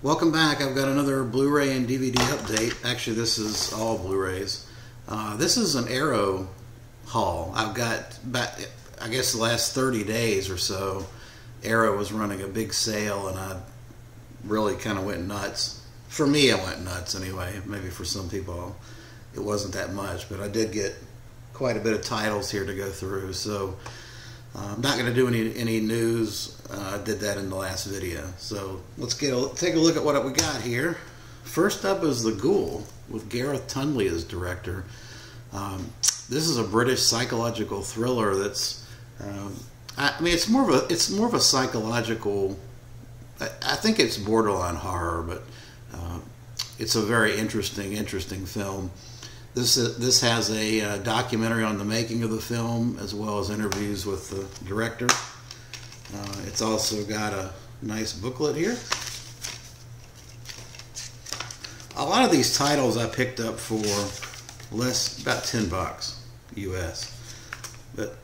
Welcome back. I've got another Blu-ray and DVD update. Actually, this is all Blu-rays. This is an Arrow haul. I've got about, I guess, the last 30 days or so, Arrow was running a big sale, and I really kind of went nuts. For me, I went nuts anyway. Maybe for some people, it wasn't that much, but I did get quite a bit of titles here to go through. So I'm not going to do any news. I did that in the last video. So let's take a look at what we got here. First up is The Ghoul with Gareth Tunley as director. This is a British psychological thriller that's I mean, it's more of a psychological. I think it's borderline horror, but it's a very interesting film. This has a documentary on the making of the film, as well as interviews with the director. It's also got a nice booklet here. A lot of these titles I picked up for about $10 US, but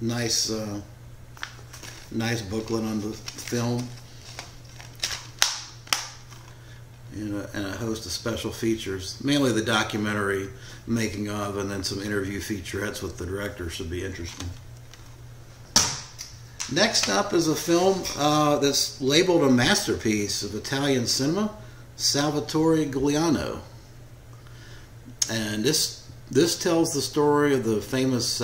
nice booklet on the film, and a host of special features, mainly the documentary making of, and then some interview featurettes with the director. Should be interesting. Next up is a film that's labeled a masterpiece of Italian cinema, Salvatore Giuliano, and this tells the story of the famous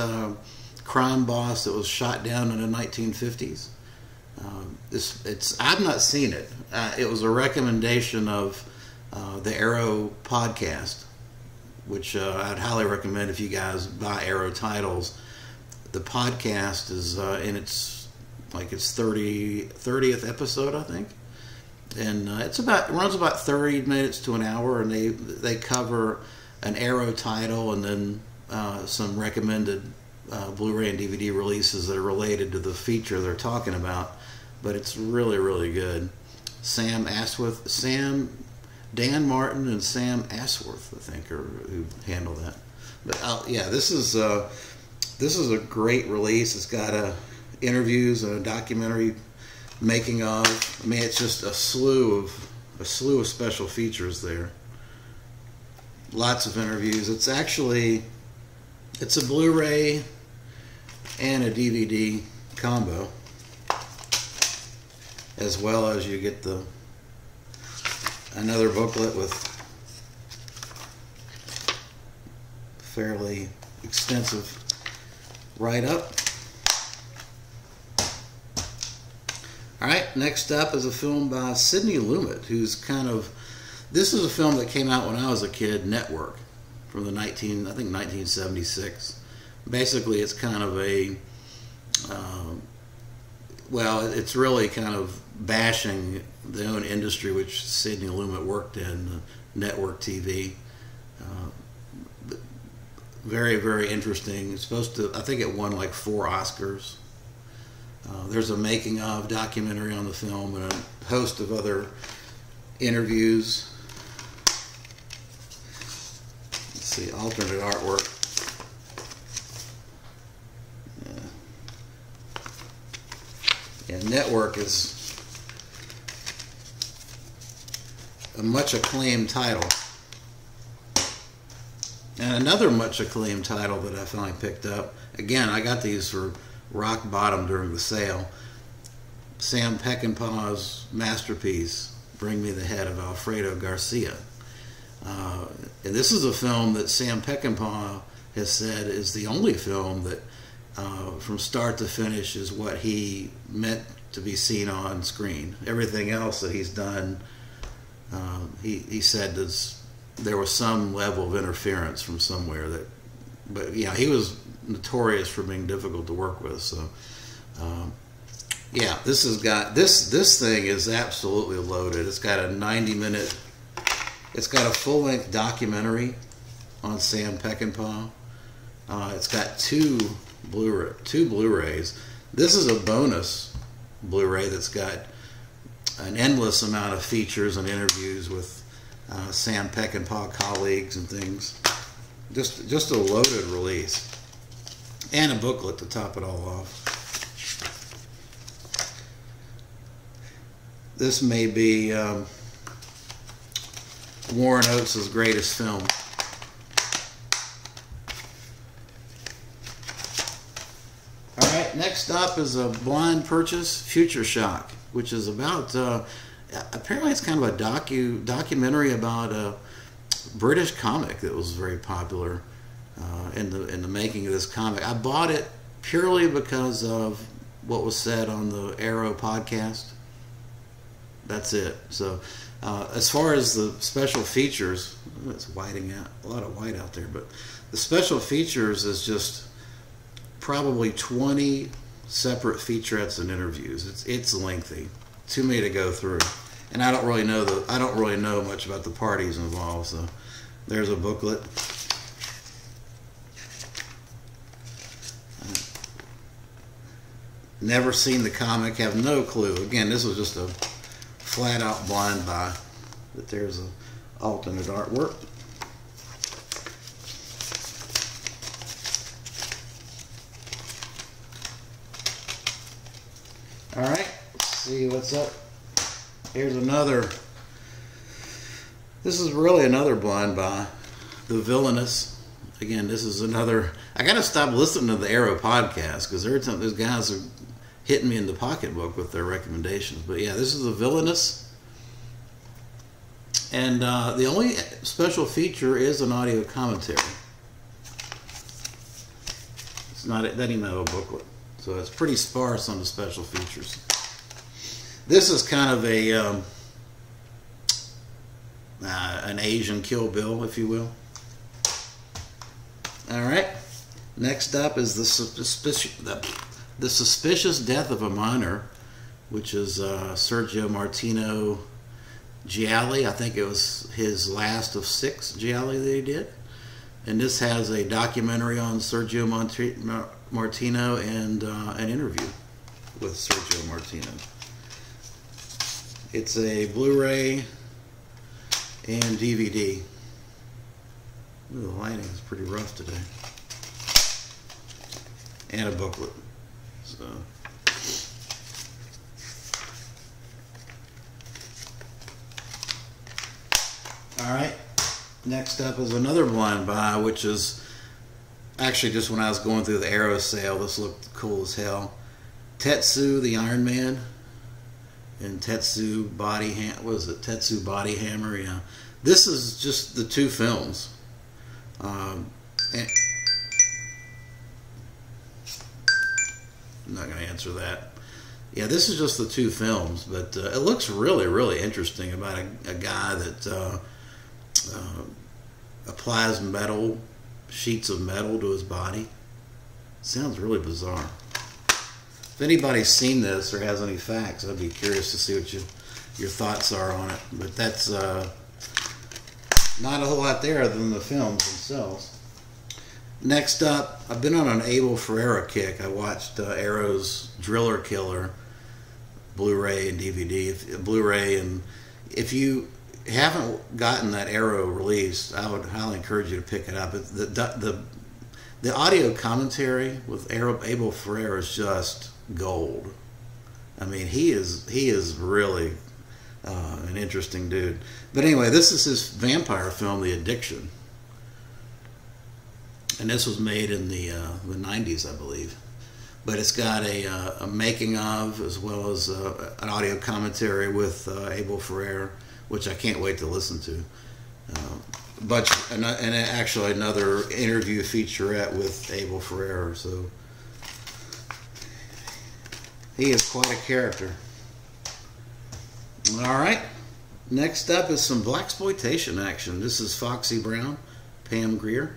crime boss that was shot down in the 1950s. I've not seen it. It was a recommendation of the Arrow podcast, which I'd highly recommend if you guys buy Arrow titles. The podcast is in its 30th episode, I think, and it runs about 30 minutes to an hour, and they cover an Arrow title and then some recommended Blu-ray and DVD releases that are related to the feature they're talking about. But it's really good. Dan Martin and Sam Ashworth, I think, are who handle that. But yeah, this is a great release. It's got interviews and a documentary making of. I mean, it's just a slew of special features there. Lots of interviews. It's a Blu-ray and a DVD combo, as well as you get another booklet with fairly extensive write-up. Alright, next up is a film by Sidney Lumet, who's this is a film that came out when I was a kid, Network, from the 1976. Basically, it's kind of it's really kind of bashing the own industry which Sidney Lumet worked in, network TV. Very interesting. It's I think it won like 4 Oscars. There's a making of documentary on the film and a host of other interviews. Let's see, alternate artwork. Yeah, Network is a much acclaimed title. And another much acclaimed title that I finally picked up. Again, I got these for rock bottom during the sale. Sam Peckinpah's masterpiece, Bring Me the Head of Alfredo Garcia. And this is a film that Sam Peckinpah has said is the only film that from start to finish is what he meant to be seen on screen. Everything else that he's done, he said there was some level of interference from somewhere but yeah, he was notorious for being difficult to work with. So yeah, this thing is absolutely loaded. It's got a 90-minute, it's got a full-length documentary on Sam Peckinpah. It's got two Blu-rays. This is a bonus Blu-ray that's got an endless amount of features and interviews with Sam Peckinpah colleagues and things. Just a loaded release, and a booklet to top it all off. This may be Warren Oates' greatest film. All right, next up is a blind purchase, Future Shock, which is about, apparently it's kind of a documentary about a British comic that was very popular in the making of this comic. I bought it purely because of what was said on the Arrow podcast. That's it. So as far as the special features, it's whiting out, a lot of white out there, but the special features is just probably 20 separate featurettes and interviews. It's lengthy, too many to go through, and I don't really know much about the parties involved. So there's a booklet. Never seen the comic, have no clue. Again, this was just a flat out blind buy. But there's a alternate artwork. All right, let's see what's up. Here's another. This is really another blind buy. The Villainous. Again, this is another. I gotta stop listening to the Arrow podcast because every time those guys are hitting me in the pocketbook with their recommendations. But yeah, this is The Villainous. And the only special feature is an audio commentary. It's not. It doesn't even have a booklet. So it's pretty sparse on the special features. This is kind of a an Asian Kill Bill, if you will. All right. Next up is the Suspicious Death of a Minor, which is Sergio Martino Gialli. I think it was his last of 6 Gialli that he did. And this has a documentary on Sergio Martino and an interview with Sergio Martino. It's a Blu-ray and DVD. Ooh, the lighting is pretty rough today. And a booklet. So all right. Next up is another blind buy, which is actually just when I was going through the Arrow sale. This looked cool as hell. Tetsu the Iron Man and Tetsu Body Tetsu Body Hammer. Yeah, this is just the 2 films. And I'm not going to answer that. Yeah, this is just the 2 films, but it looks really, really interesting about a guy that applies sheets of metal to his body. Sounds really bizarre. If anybody's seen this or has any facts, I'd be curious to see what your thoughts are on it. But that's not a whole lot there other than the films themselves. Next up, I've been on an Abel Ferrara kick. I watched Arrow's Driller Killer Blu-ray and DVD. Blu-ray, and if you haven't gotten that Arrow release, I would highly encourage you to pick it up. The audio commentary with Abel Ferrara is just gold. I mean, he is really an interesting dude. But anyway, this is his vampire film, The Addiction. And this was made in the 90s, I believe. But it's got a making of, as well as an audio commentary with Abel Ferrara, which I can't wait to listen to. And actually another interview featurette with Abel Ferrara. So he is quite a character. All right. Next up is some blaxploitation action. This is Foxy Brown, Pam Grier.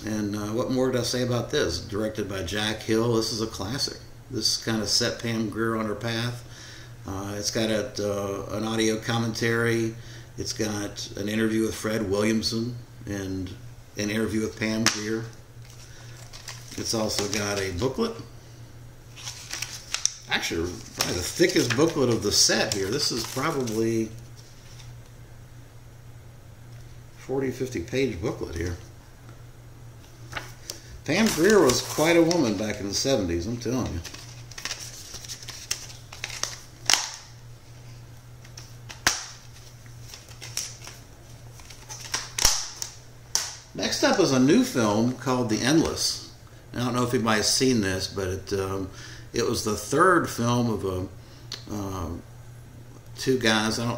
And what more did I say about this? Directed by Jack Hill. This is a classic. This kind of set Pam Grier on her path. It's got an audio commentary. It's got an interview with Fred Williamson and an interview with Pam Grier. It's also got a booklet. Actually, probably the thickest booklet of the set here. This is probably 40, 50 page booklet here. Pam Grier was quite a woman back in the 70s, I'm telling you. Next up is a new film called The Endless. I don't know if anybody's seen this, but it was the third film of two guys. I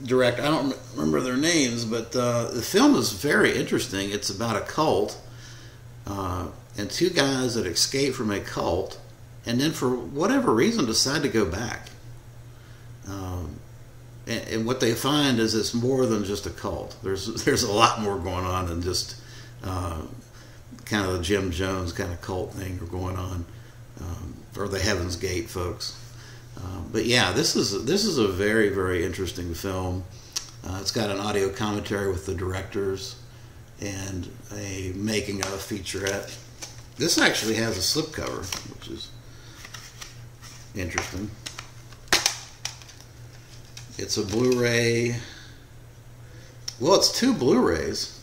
don't remember their names, but the film is very interesting. It's about a cult and two guys that escape from a cult, and then for whatever reason decide to go back. And what they find is it's more than just a cult. There's a lot more going on than just kind of the Jim Jones kind of cult thing going on, or the Heaven's Gate folks. But yeah, this is a very, very interesting film. It's got an audio commentary with the directors and a making of featurette. This actually has a slipcover, which is interesting. It's a Blu-ray. Well, it's two Blu-rays.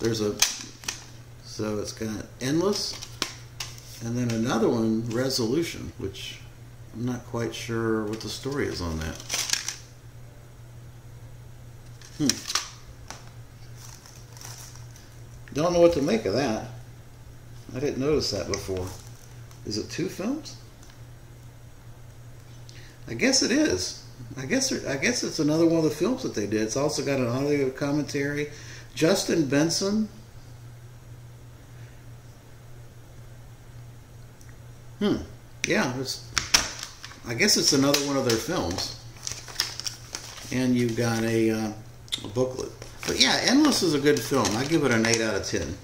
So it's got Endless, and then another one, Resolution, which I'm not quite sure what the story is on that. Don't know what to make of that. I didn't notice that before. Is it two films? I guess it is. I guess it's another one of the films that they did. It's also got an audio commentary. Justin Benson. Yeah, I guess it's another one of their films. And you've got a booklet. But yeah, Endless is a good film. I give it an 8 out of 10.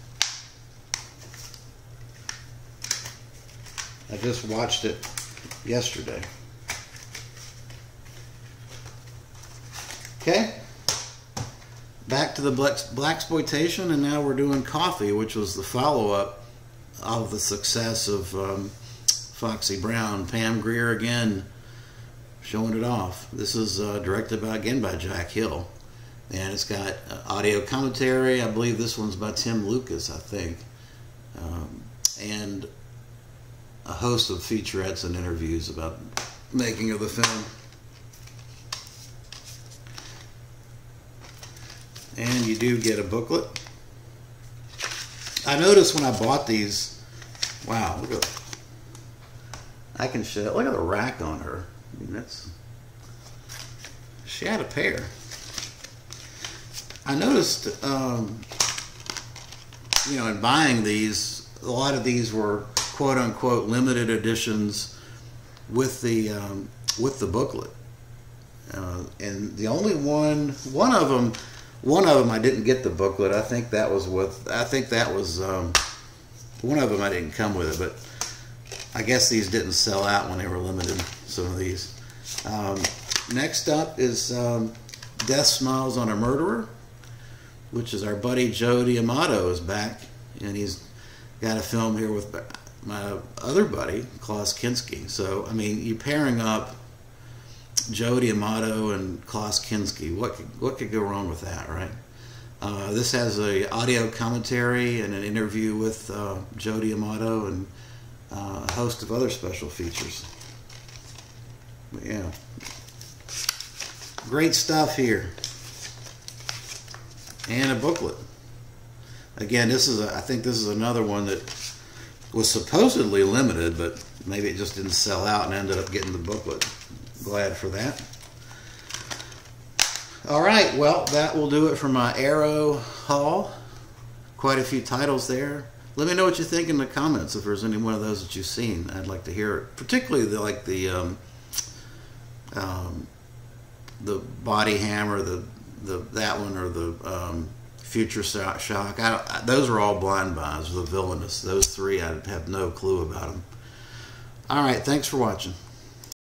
I just watched it yesterday. Okay, back to the blaxploitation, and now we're doing Coffee, which was the follow-up of the success of Foxy Brown. Pam Grier again showing it off. This is directed again by Jack Hill, and it's got audio commentary. I believe this one's by Tim Lucas, I think, and a host of featurettes and interviews about making of the film. And you do get a booklet. I noticed when I bought these, wow, look at, I can show, look at the rack on her. I mean, she had a pair. I noticed, in buying these, a lot of these were quote unquote limited editions with the booklet. And the only one of them I didn't get the booklet. I think that was one of them I didn't come with it, but I guess these didn't sell out when they were limited, some of these. Next up is Death Smiles on a Murderer, which is our buddy Joe D'Amato is back, and he's got a film here with my other buddy, Klaus Kinski. So, I mean, you're pairing up Joe D'Amato and Klaus Kinski. What could go wrong with that, right? This has a audio commentary and an interview with Joe D'Amato and a host of other special features. But yeah, great stuff here, and a booklet. Again, I think this is another one that was supposedly limited, but maybe it just didn't sell out and ended up getting the booklet. Glad for that. All right, well, that will do it for my Arrow haul. Quite a few titles there. Let me know what you think in the comments if there's any one of those that you've seen. I'd like to hear it. Particularly the Body Hammer, that one, or the Future Shock. Those are all blind buys. The Villainous. Those three, I have no clue about them. All right, thanks for watching.